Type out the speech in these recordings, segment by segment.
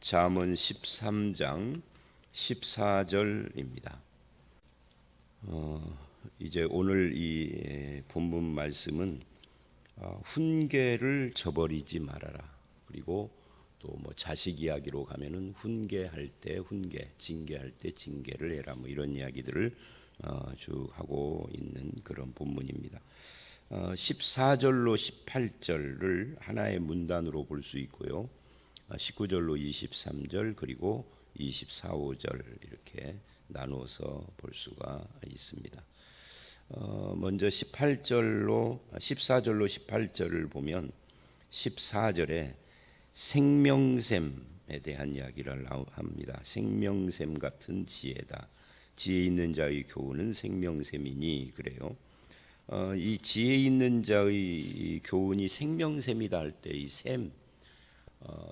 잠언 13장 14절입니다. 이제 오늘 이 본문 말씀은 훈계를 저버리지 말아라. 그리고 또 뭐 자식 이야기로 가면은 훈계할 때 훈계, 징계할 때 징계를 해라. 뭐 이런 이야기들을 쭉 하고 있는 그런 본문입니다. 14절로 18절을 하나의 문단으로 볼 수 있고요. 19절로 23절 그리고 24, 5절 이렇게 나누어서 볼 수가 있습니다. 먼저 14절로 18절을 보면 14절에 생명샘에 대한 이야기를 합니다. 생명샘 같은 지혜다. 지혜 있는 자의 교훈은 생명샘이니 그래요. 이 지혜 있는 자의 교훈이 생명샘이다 할 때 이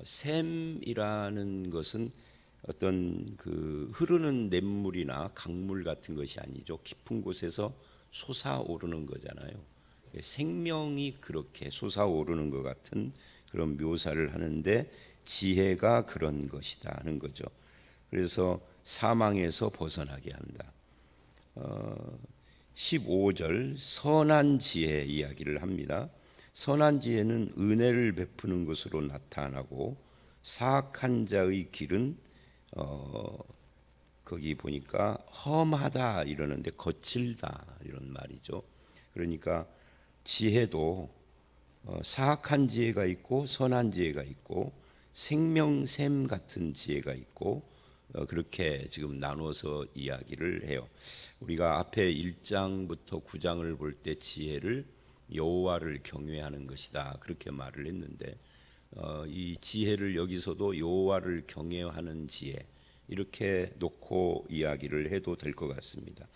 샘이라는 것은 어떤 그 흐르는 냇물이나 강물 같은 것이 아니죠. 깊은 곳에서 솟아오르는 거잖아요. 생명이 그렇게 솟아오르는 것 같은 그런 묘사를 하는데 지혜가 그런 것이다 하는 거죠. 그래서 사망에서 벗어나게 한다. 15절 선한 지혜 이야기를 합니다. 선한 지혜는 은혜를 베푸는 것으로 나타나고 사악한 자의 길은 거기 보니까 험하다 이러는데 거칠다 이런 말이죠. 그러니까 지혜도 사악한 지혜가 있고 선한 지혜가 있고 생명샘 같은 지혜가 있고 그렇게 지금 나눠서 이야기를 해요. 우리가 앞에 1장부터 9장을 볼 때 지혜를 여호와를 경외하는 것이다 그렇게 말을 했는데 이 지혜를 여기서도 여호와를 경외하는 지혜 이렇게 놓고 이야기를 해도 될 것 같습니다.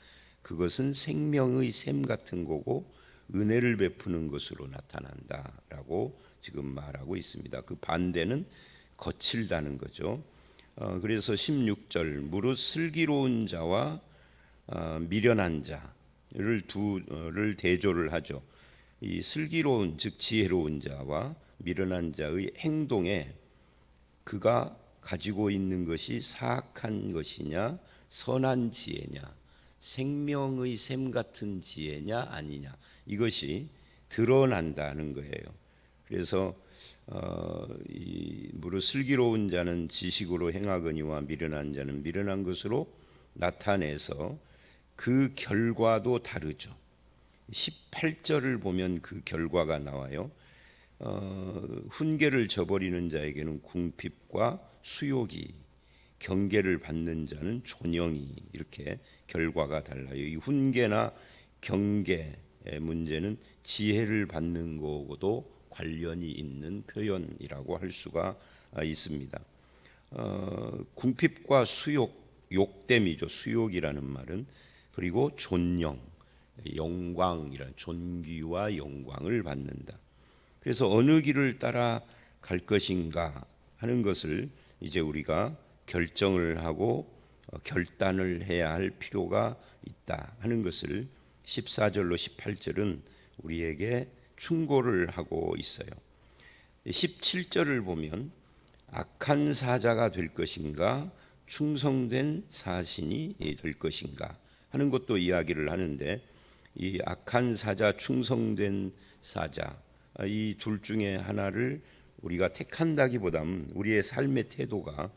그것은 생명의 샘 같은 거고 은혜를 베푸는 것으로 나타난다라고 지금 말하고 있습니다. 그 반대는 거칠다는 거죠. 그래서 16절 무릇 슬기로운 자와 미련한 자를 대조를 하죠. 이 슬기로운 즉 지혜로운 자와 미련한 자의 행동에 그가 가지고 있는 것이 사악한 것이냐 선한 지혜냐 생명의 샘 같은 지혜냐 아니냐 이것이 드러난다는 거예요. 그래서 이 무릇 슬기로운 자는 지식으로 행하거니와 미련한 자는 미련한 것으로 나타내서 그 결과도 다르죠. 18절을 보면 그 결과가 나와요. 훈계를 저버리는 자에게는 궁핍과 수욕이 경계를 받는 자는 존영이 이렇게 결과가 달라요. 이 훈계나 경계의 문제는 지혜를 받는 것과도 관련이 있는 표현이라고 할 수가 있습니다. 궁핍과 수욕, 욕됨이죠. 수욕이라는 말은 그리고 존영, 영광이란 존귀와 영광을 받는다. 그래서 어느 길을 따라 갈 것인가 하는 것을 이제 우리가 결정을 하고 결단을 해야 할 필요가 있다 하는 것을 14절로 18절은 우리에게 충고를 하고 있어요. 17절을 보면 악한 사자가 될 것인가 충성된 사신이 될 것인가 하는 것도 이야기를 하는데 이 악한 사자 충성된 사자 이 둘 중에 하나를 우리가 택한다기보다는 우리의 삶의 태도가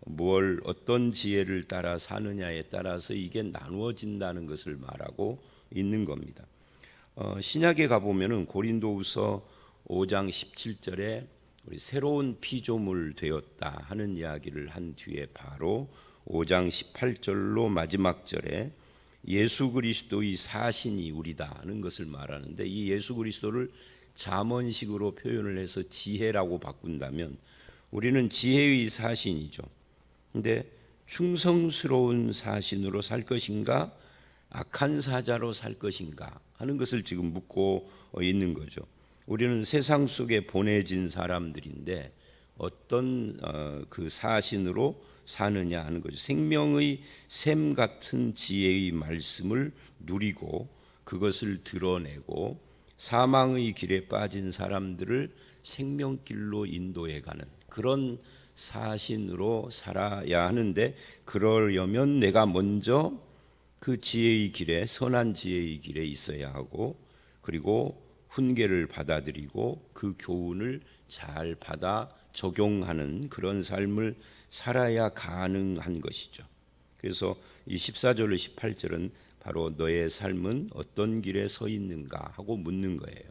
뭘 어떤 지혜를 따라 사느냐에 따라서 이게 나누어진다는 것을 말하고 있는 겁니다. 신약에 가보면은 고린도후서 5장 17절에 우리 새로운 피조물 되었다 하는 이야기를 한 뒤에 바로 5장 18절로 마지막 절에 예수 그리스도의 사신이 우리다 하는 것을 말하는데 이 예수 그리스도를 잠언식으로 표현을 해서 지혜라고 바꾼다면 우리는 지혜의 사신이죠. 근데 충성스러운 사신으로 살 것인가 악한 사자로 살 것인가 하는 것을 지금 묻고 있는 거죠. 우리는 세상 속에 보내진 사람들인데 어떤 그 사신으로 사느냐 하는 거죠. 생명의 샘 같은 지혜의 말씀을 누리고 그것을 드러내고 사망의 길에 빠진 사람들을 생명길로 인도해 가는 그런 사신으로 살아야 하는데, 그러려면 내가 먼저 그 지혜의 길에, 선한 지혜의 길에 있어야 하고, 그리고 훈계를 받아들이고 그 교훈을 잘 받아 적용하는 그런 삶을 살아야 가능한 것이죠. 그래서 이 14절로 18절은 바로 너의 삶은 어떤 길에 서 있는가 하고 묻는 거예요.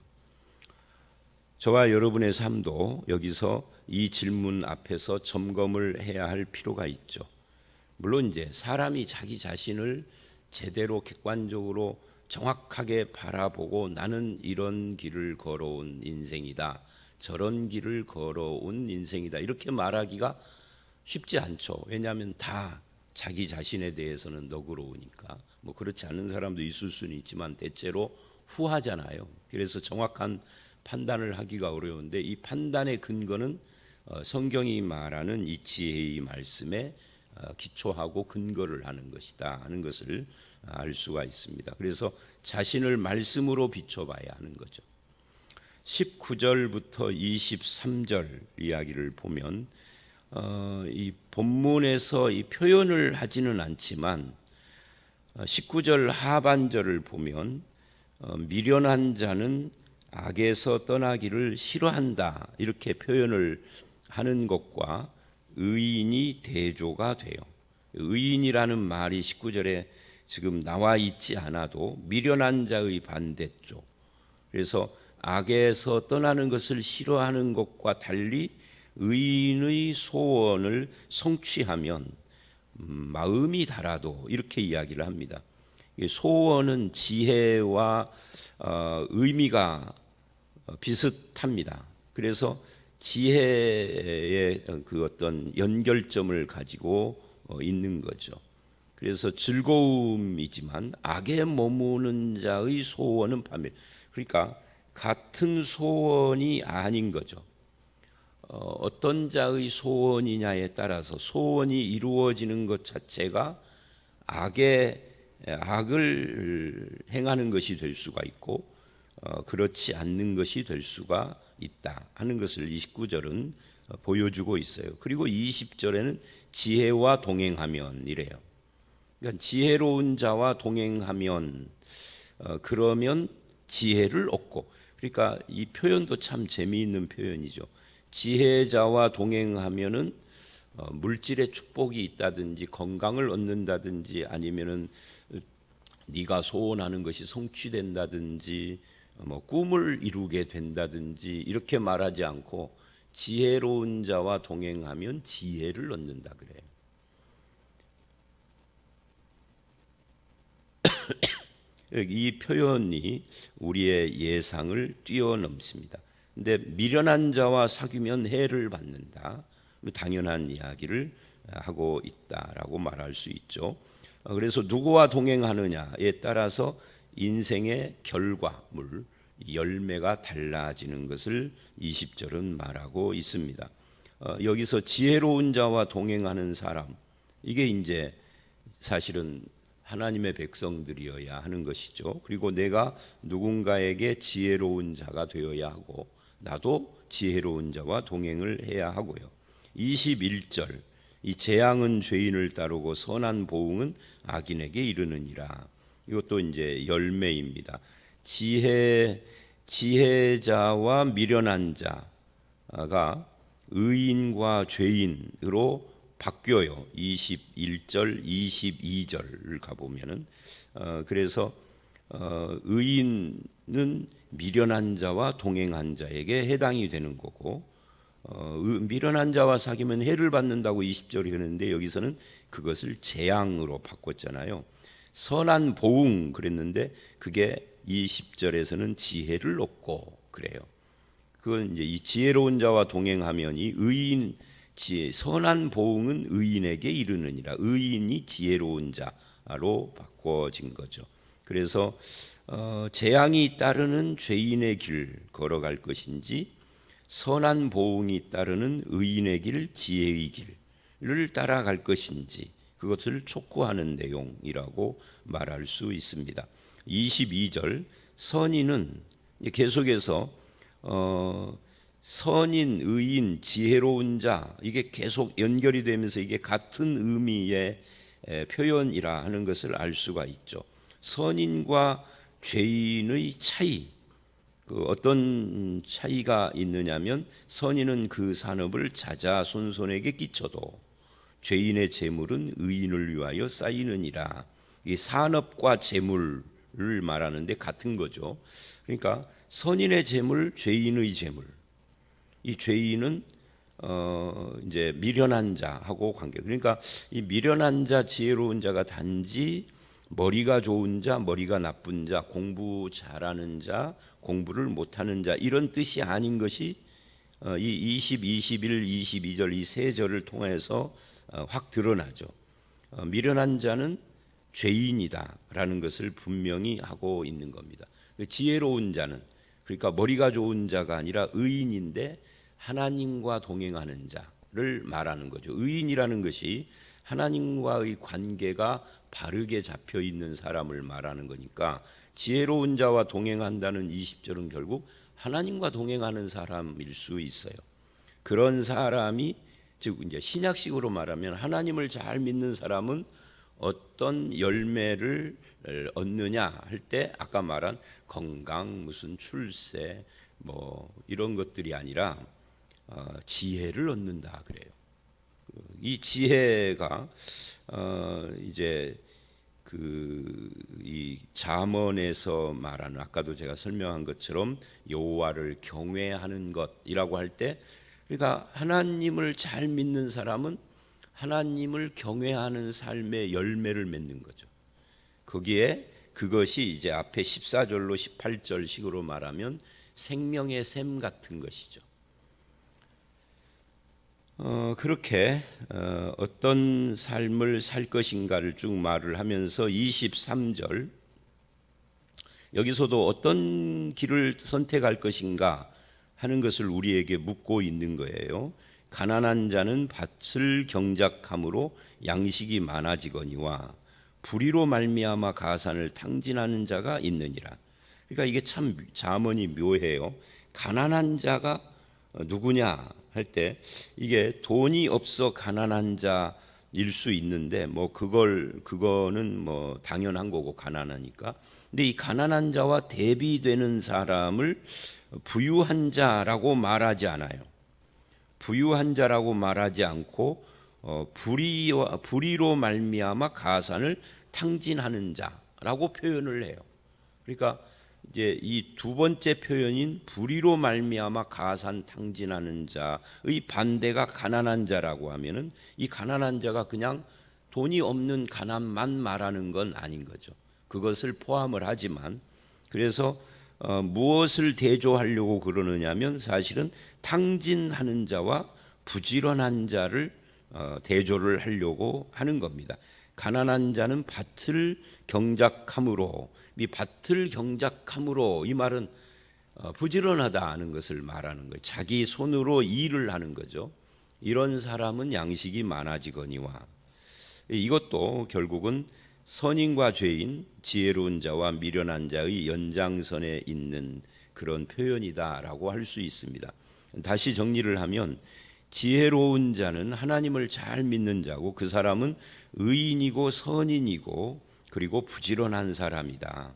저와 여러분의 삶도 여기서 이 질문 앞에서 점검을 해야 할 필요가 있죠. 물론 이제 사람이 자기 자신을 제대로 객관적으로 정확하게 바라보고 나는 이런 길을 걸어온 인생이다, 저런 길을 걸어온 인생이다, 이렇게 말하기가 쉽지 않죠. 왜냐하면 다 자기 자신에 대해서는 너그러우니까. 뭐 그렇지 않은 사람도 있을 수는 있지만 대체로 후하잖아요. 그래서 정확한 판단을 하기가 어려운데, 이 판단의 근거는 성경이 말하는 이 지혜의 말씀에 기초하고 근거를 하는 것이다 하는 것을 알 수가 있습니다. 그래서 자신을 말씀으로 비춰봐야 하는 거죠. 19절부터 23절 이야기를 보면 이 본문에서 이 표현을 하지는 않지만 19절 하반절을 보면 미련한 자는 악에서 떠나기를 싫어한다, 이렇게 표현을 하는 것과 의인이 대조가 돼요. 의인이라는 말이 19절에 지금 나와 있지 않아도 미련한 자의 반대쪽, 그래서 악에서 떠나는 것을 싫어하는 것과 달리 의인의 소원을 성취하면 마음이 달아도, 이렇게 이야기를 합니다. 소원은 지혜와 의미가 비슷합니다. 그래서 지혜의 그 어떤 연결점을 가지고 있는 거죠. 그래서 즐거움이지만 악에 머무는 자의 소원은 파멸. 그러니까 같은 소원이 아닌 거죠. 어떤 자의 소원이냐에 따라서 소원이 이루어지는 것 자체가 악을 행하는 것이 될 수가 있고 그렇지 않는 것이 될 수가 있다 하는 것을 29절은 보여주고 있어요. 그리고 20절에는 지혜와 동행하면 이래요. 그러니까 지혜로운 자와 동행하면 그러면 지혜를 얻고, 그러니까 이 표현도 참 재미있는 표현이죠. 지혜자와 동행하면은 물질의 축복이 있다든지 건강을 얻는다든지 아니면은 네가 소원하는 것이 성취된다든지 뭐 꿈을 이루게 된다든지 이렇게 말하지 않고 지혜로운 자와 동행하면 지혜를 얻는다 그래요. 이 표현이 우리의 예상을 뛰어넘습니다. 근데 미련한 자와 사귀면 해를 받는다, 당연한 이야기를 하고 있다라고 말할 수 있죠. 그래서 누구와 동행하느냐에 따라서 인생의 결과물, 열매가 달라지는 것을 20절은 말하고 있습니다. 여기서 지혜로운 자와 동행하는 사람, 이게 이제 사실은 하나님의 백성들이어야 하는 것이죠. 그리고 내가 누군가에게 지혜로운 자가 되어야 하고 나도 지혜로운 자와 동행을 해야 하고요. 21절, 이 재앙은 죄인을 따르고 선한 보응은 악인에게 이르느니라. 이것도 이제 열매입니다. 지혜자와 미련한 자가 의인과 죄인으로 바뀌어요. 21절, 22절을 가보면은 그래서 의인은 미련한 자와 동행한 자에게 해당이 되는 거고, 미련한 자와 사귀면 해를 받는다고 20절이 그랬는데 여기서는 그것을 재앙으로 바꿨잖아요. 선한 보응 그랬는데 그게 20절에서는 지혜를 얻고 그래요. 그건 이제 이 지혜로운 자와 동행하면 이 의인 선한 보응은 의인에게 이르느니라. 의인이 지혜로운 자로 바꿔진 거죠. 그래서 재앙이 따르는 죄인의 길 걸어갈 것인지 선한 보응이 따르는 의인의 길, 지혜의 길을 따라갈 것인지 그것을 촉구하는 내용이라고 말할 수 있습니다. 22절 선인은 계속해서 선인, 의인, 지혜로운 자, 이게 계속 연결이 되면서 이게 같은 의미의 표현이라 하는 것을 알 수가 있죠. 선인과 죄인의 차이, 그 어떤 차이가 있느냐면 선인은 그 산업을 자자손손에게 끼쳐도 죄인의 재물은 의인을 위하여 쌓이느니라. 이 산업과 재물을 말하는데 같은 거죠. 그러니까 선인의 재물, 죄인의 재물. 이 죄인은 이제 미련한 자하고 관계. 그러니까 이 미련한 자, 지혜로운 자가 단지 머리가 좋은 자, 머리가 나쁜 자, 공부 잘하는 자, 공부를 못하는 자 이런 뜻이 아닌 것이 이 20, 21, 22절 이 세 절을 통해서 확 드러나죠. 미련한 자는 죄인이다라는 것을 분명히 하고 있는 겁니다. 지혜로운 자는 그러니까 머리가 좋은 자가 아니라 의인인데 하나님과 동행하는 자를 말하는 거죠. 의인이라는 것이 하나님과의 관계가 바르게 잡혀 있는 사람을 말하는 거니까 지혜로운 자와 동행한다는 20절은 결국 하나님과 동행하는 사람일 수 있어요. 그런 사람이 즉 이제 신약식으로 말하면 하나님을 잘 믿는 사람은 어떤 열매를 얻느냐 할 때 아까 말한 건강, 무슨 출세 뭐 이런 것들이 아니라 지혜를 얻는다 그래요. 이 지혜가 이제 이 잠언에서 말하는 아까도 제가 설명한 것처럼 여호와를 경외하는 것이라고 할 때 그러니까 하나님을 잘 믿는 사람은 하나님을 경외하는 삶의 열매를 맺는 거죠. 거기에 그것이 이제 앞에 14절로 18절식으로 말하면 생명의 샘 같은 것이죠. 그렇게 어떤 삶을 살 것인가를 쭉 말을 하면서 23절 여기서도 어떤 길을 선택할 것인가 하는 것을 우리에게 묻고 있는 거예요. 가난한 자는 밭을 경작함으로 양식이 많아지거니와 불의로 말미암아 가산을 탕진하는 자가 있느니라. 그러니까 이게 참 잠언이 묘해요. 가난한 자가 누구냐 할 때 이게 돈이 없어 가난한 자일 수 있는데 뭐 그거는 뭐 당연한 거고 가난하니까. 근데 이 가난한 자와 대비되는 사람을 부유한 자라고 말하지 않아요. 부유한 자라고 말하지 않고 불의로 말미암아 가산을 탕진하는 자라고 표현을 해요. 그러니까 이제 이 두 번째 표현인 불의로 말미암아 가산 탕진하는 자의 반대가 가난한 자라고 하면은 이 가난한 자가 그냥 돈이 없는 가난만 말하는 건 아닌 거죠. 그것을 포함을 하지만 그래서 무엇을 대조하려고 그러느냐면 사실은 탕진하는 자와 부지런한 자를 대조를 하려고 하는 겁니다. 가난한 자는 밭을 경작함으로 이 밭을 경작함으로 이 말은 부지런하다는 것을 말하는 거예요. 자기 손으로 일을 하는 거죠. 이런 사람은 양식이 많아지거니와 이것도 결국은 선인과 죄인, 지혜로운 자와 미련한 자의 연장선에 있는 그런 표현이다라고 할 수 있습니다. 다시 정리를 하면 지혜로운 자는 하나님을 잘 믿는 자고 그 사람은 의인이고 선인이고 그리고 부지런한 사람이다.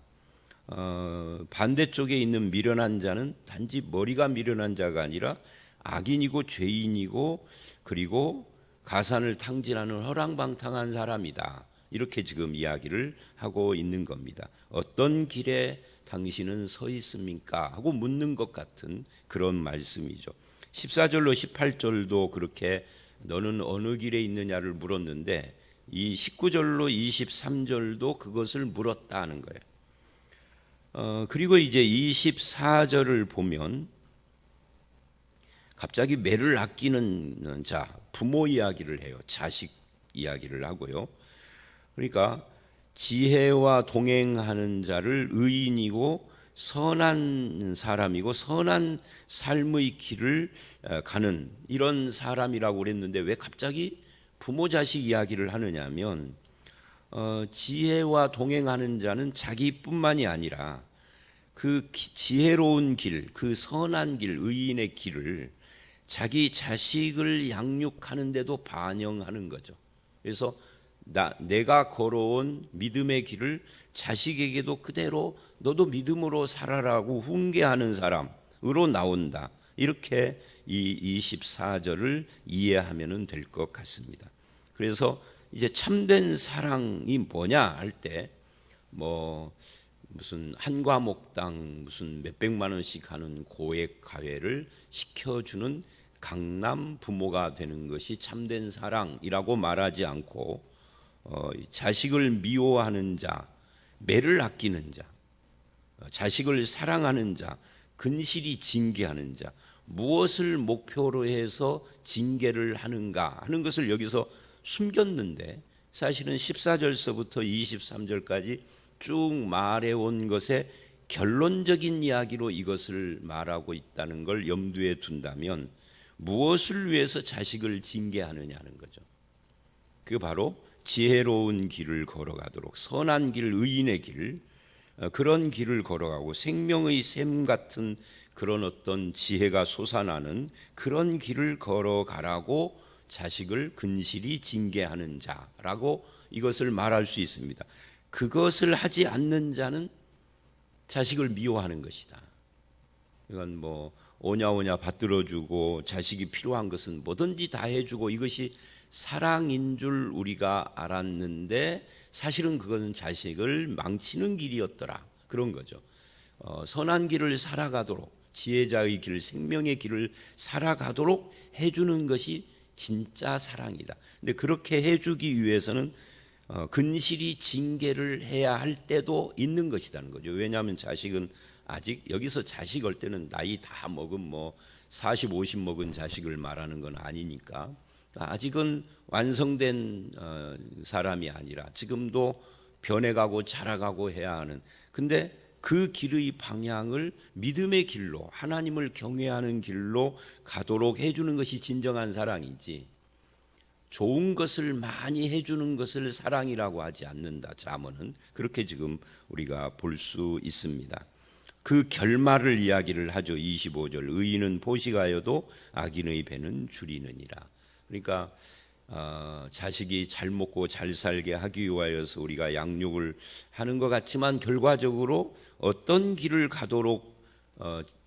반대쪽에 있는 미련한 자는 단지 머리가 미련한 자가 아니라 악인이고 죄인이고 그리고 가산을 탕진하는 허랑방탕한 사람이다. 이렇게 지금 이야기를 하고 있는 겁니다. 어떤 길에 당신은 서 있습니까? 하고 묻는 것 같은 그런 말씀이죠. 14절로 18절도 그렇게 너는 어느 길에 있느냐를 물었는데 이 19절로 23절도 그것을 물었다 하는 거예요. 그리고 이제 24절을 보면 갑자기 매를 아끼는 자, 부모 이야기를 해요. 자식 이야기를 하고요. 그러니까 지혜와 동행하는 자를 의인이고 선한 사람이고 선한 삶의 길을 가는 이런 사람이라고 그랬는데 왜 갑자기 부모 자식 이야기를 하느냐면 지혜와 동행하는 자는 자기뿐만이 아니라 그 지혜로운 길, 그 선한 길, 의인의 길을 자기 자식을 양육하는데도 반영하는 거죠. 그래서 내가 걸어온 믿음의 길을 자식에게도 그대로 너도 믿음으로 살아라고 훈계하는 사람으로 나온다. 이렇게 이 24절을 이해하면 될 것 같습니다. 그래서 이제 참된 사랑이 뭐냐 할 때 무슨 한 과목당 무슨 몇백만 원씩 하는 고액 과외를 시켜주는 강남 부모가 되는 것이 참된 사랑이라고 말하지 않고 자식을 미워하는 자, 매를 아끼는 자, 자식을 사랑하는 자, 근실히 징계하는 자, 무엇을 목표로 해서 징계를 하는가 하는 것을 여기서 숨겼는데 사실은 14절서부터 23절까지 쭉 말해온 것의 결론적인 이야기로 이것을 말하고 있다는 걸 염두에 둔다면 무엇을 위해서 자식을 징계하느냐는 거죠. 그 바로 지혜로운 길을 걸어가도록 선한 길, 의인의 길, 그런 길을 걸어가고 생명의 샘 같은 그런 어떤 지혜가 솟아나는 그런 길을 걸어가라고 자식을 근실히 징계하는 자라고 이것을 말할 수 있습니다. 그것을 하지 않는 자는 자식을 미워하는 것이다. 이건 오냐오냐 받들어주고 자식이 필요한 것은 뭐든지 다 해주고 이것이 사랑인 줄 우리가 알았는데 사실은 그것은 자식을 망치는 길이었더라. 그런 거죠. 선한 길을 살아가도록 지혜자의 길, 생명의 길을 살아가도록 해주는 것이 진짜 사랑이다. 근데 그렇게 해주기 위해서는 근실히 징계를 해야 할 때도 있는 것이라는 거죠. 왜냐하면 자식은 아직 여기서 자식 할 때는 나이 다 먹은 40, 50 먹은 자식을 말하는 건 아니니까 아직은 완성된 사람이 아니라 지금도 변해가고 자라가고 해야 하는, 근데 그 길의 방향을 믿음의 길로 하나님을 경외하는 길로 가도록 해주는 것이 진정한 사랑이지 좋은 것을 많이 해주는 것을 사랑이라고 하지 않는다. 잠언은 그렇게 지금 우리가 볼 수 있습니다. 그 결말을 이야기를 하죠. 25절 의인은 보식하여도 악인의 배는 줄이느니라. 그러니까 자식이 잘 먹고 잘 살게 하기 위하여서 우리가 양육을 하는 것 같지만 결과적으로 어떤 길을 가도록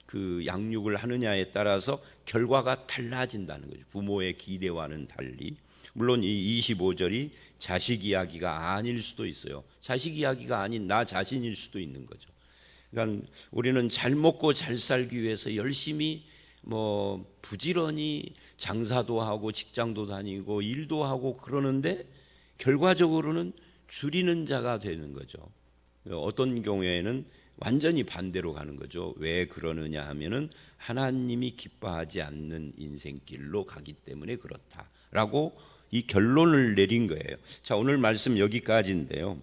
그 양육을 하느냐에 따라서 결과가 달라진다는 거죠. 부모의 기대와는 달리. 물론 이 25절이 자식 이야기가 아닐 수도 있어요. 자식 이야기가 아닌 나 자신일 수도 있는 거죠. 그러니까 우리는 잘 먹고 잘 살기 위해서 열심히 부지런히 장사도 하고 직장도 다니고 일도 하고 그러는데 결과적으로는 줄이는 자가 되는 거죠. 어떤 경우에는 완전히 반대로 가는 거죠. 왜 그러느냐 하면은 하나님이 기뻐하지 않는 인생길로 가기 때문에 그렇다라고 이 결론을 내린 거예요. 자, 오늘 말씀 여기까지인데요.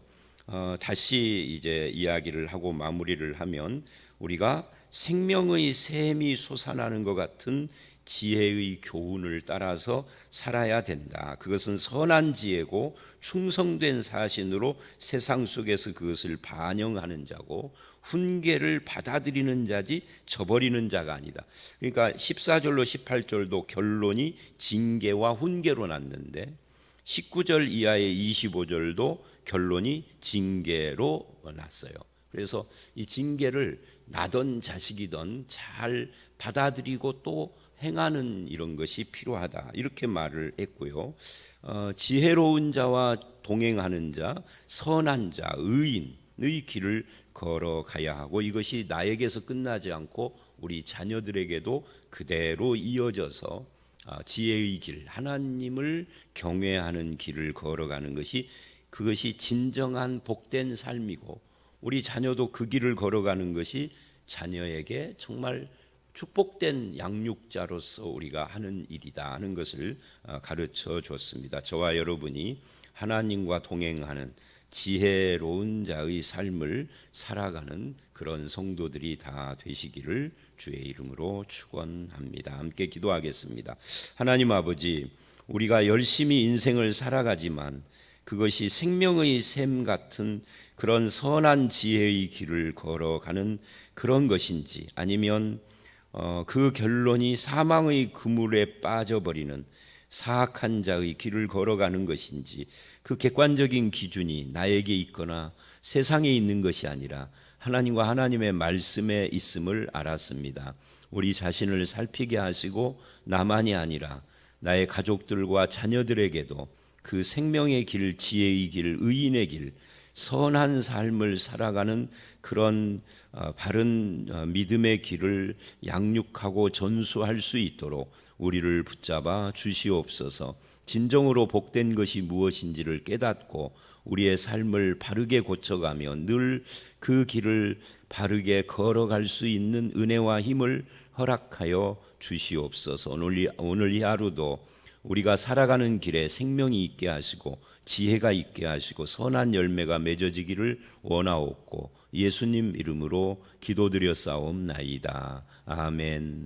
다시 이제 이야기를 하고 마무리를 하면 우리가 생명의 샘이 솟아나는 것 같은 지혜의 교훈을 따라서 살아야 된다. 그것은 선한 지혜고 충성된 사신으로 세상 속에서 그것을 반영하는 자고 훈계를 받아들이는 자지 저버리는 자가 아니다. 그러니까 14절로 18절도 결론이 징계와 훈계로 났는데 19절 이하의 25절도 결론이 징계로 났어요. 그래서 이 징계를 나던 자식이던 잘 받아들이고 또 행하는 이런 것이 필요하다. 이렇게 말을 했고요. 지혜로운 자와 동행하는 자, 선한 자, 의인의 길을 걸어가야 하고 이것이 나에게서 끝나지 않고 우리 자녀들에게도 그대로 이어져서 지혜의 길, 하나님을 경외하는 길을 걸어가는 것이 그것이 진정한 복된 삶이고 우리 자녀도 그 길을 걸어가는 것이 자녀에게 정말 축복된 양육자로서 우리가 하는 일이다 하는 것을 가르쳐 줬습니다. 저와 여러분이 하나님과 동행하는 지혜로운 자의 삶을 살아가는 그런 성도들이 다 되시기를 주의 이름으로 축원합니다. 함께 기도하겠습니다. 하나님 아버지, 우리가 열심히 인생을 살아가지만 그것이 생명의 샘 같은 그런 선한 지혜의 길을 걸어가는 그런 것인지, 아니면 그 결론이 사망의 그물에 빠져버리는 사악한 자의 길을 걸어가는 것인지, 그 객관적인 기준이 나에게 있거나 세상에 있는 것이 아니라 하나님과 하나님의 말씀에 있음을 알았습니다. 우리 자신을 살피게 하시고 나만이 아니라 나의 가족들과 자녀들에게도 그 생명의 길, 지혜의 길, 의인의 길, 선한 삶을 살아가는 그런 바른 믿음의 길을 양육하고 전수할 수 있도록 우리를 붙잡아 주시옵소서. 진정으로 복된 것이 무엇인지를 깨닫고 우리의 삶을 바르게 고쳐가며 늘 그 길을 바르게 걸어갈 수 있는 은혜와 힘을 허락하여 주시옵소서. 오늘 이 하루도 우리가 살아가는 길에 생명이 있게 하시고 지혜가 있게 하시고 선한 열매가 맺어지기를 원하옵고 예수님 이름으로 기도드렸사옵나이다. 아멘.